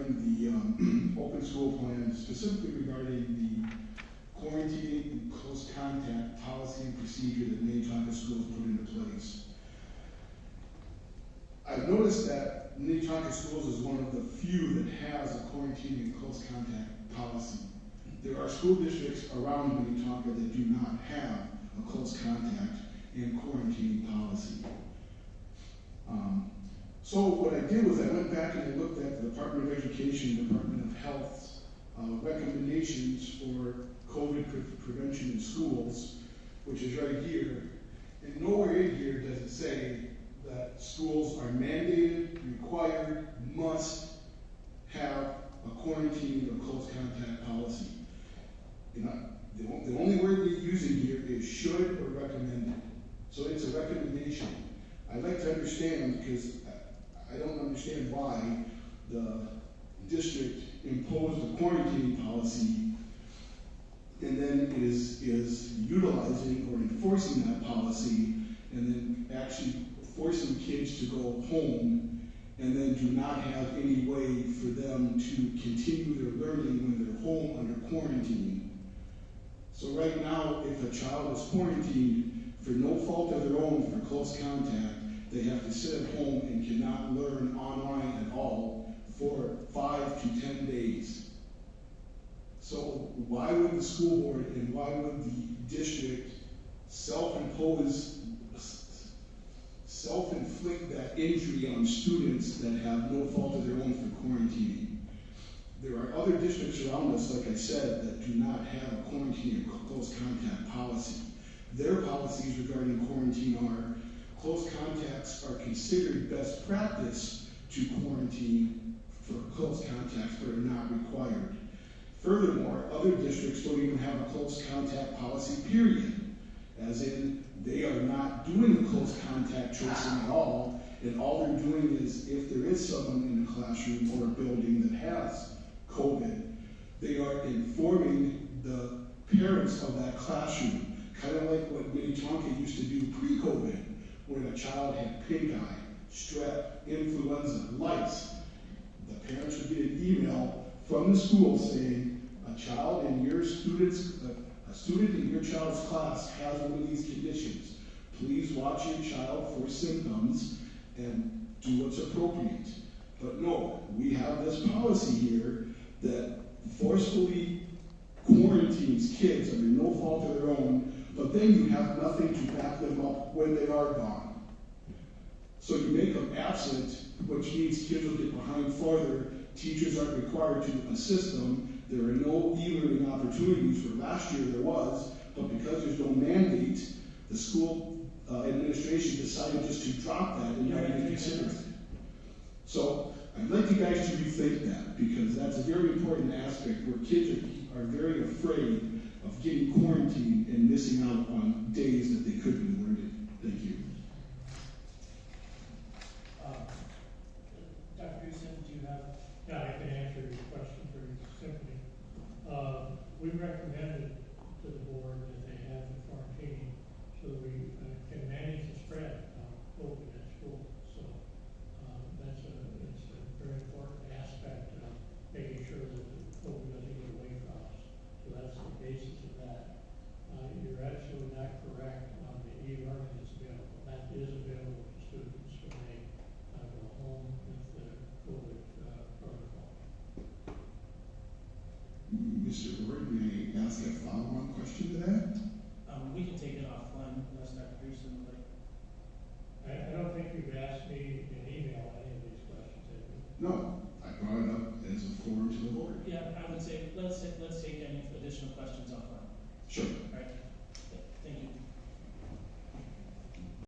regarding the open school plan, specifically regarding the quarantine and close contact policy and procedure that Minnetonka schools put into place. I've noticed that Minnetonka schools is one of the few that has a quarantine and close contact policy. There are school districts around Minnetonka that do not have a close contact and quarantine policy. So what I did was I went back and I looked at the Department of Education, Department of Health's recommendations for COVID prevention in schools, which is right here. And nowhere in here does it say that schools are mandated, required, must have a quarantine or close contact policy. You know, the only word we're using here is should or recommended. So it's a recommendation. I'd like to understand, because I don't understand why the district imposed a quarantine policy and then is utilizing or enforcing that policy and then actually forcing kids to go home and then do not have any way for them to continue their learning when they're home under quarantine. So right now, if a child is quarantined for no fault of their own for close contact, they have to sit at home and cannot learn online at all for 5 to 10 days. So why would the school board and why would the district self-inflict that injury on students that have no fault of their own for quarantining? There are other districts around us, like I said, that do not have a quarantine or close contact policy. Their policies regarding quarantine are close contacts are considered best practice to quarantine for close contacts but are not required. Furthermore, other districts don't even have a close contact policy, period. As in, they are not doing the close contact tracing at all, and all they're doing is if there is someone in a classroom or a building that has COVID, they are informing the parents of that classroom, kind of like what Minnetonka used to do pre-COVID, when a child had pink eye, strep, influenza, lice. The parents would get an email from the school saying a student in your child's class has one of these conditions. Please watch your child for symptoms and do what's appropriate. But no, we have this policy here that forcefully quarantines kids under no fault of their own, but then you have nothing to back them up when they are gone. So you make them absent, which means kids will get behind farther. Teachers aren't required to assist them. There are no e-learning opportunities where last year there was, but because there's no mandate, the school administration decided just to drop that and not even consider it. So I'd like you guys to rethink that, because that's a very important aspect where kids are very afraid of getting quarantined and missing out on days that they could be learning. Thank you. Dr. Houston, do you have? Yeah, I can answer your question very simply. We recommended to the board that they have the quarantine so that we can manage the spread of COVID at school. So it's a very important aspect of making sure that the COVID doesn't get away from us. So that's the basis of that. You're absolutely not correct on the e-learning that's available. That is available to students when they go home with the COVID protocol. Mr. Ward, may I ask a follow-on question to that? We can take it offline unless Dr. Pearson would like. I don't think you've asked me in email any of these questions, have you? No, I brought it up as a forum to the board. Yeah, I would say let's take any additional questions offline. Sure. All right. Thank you.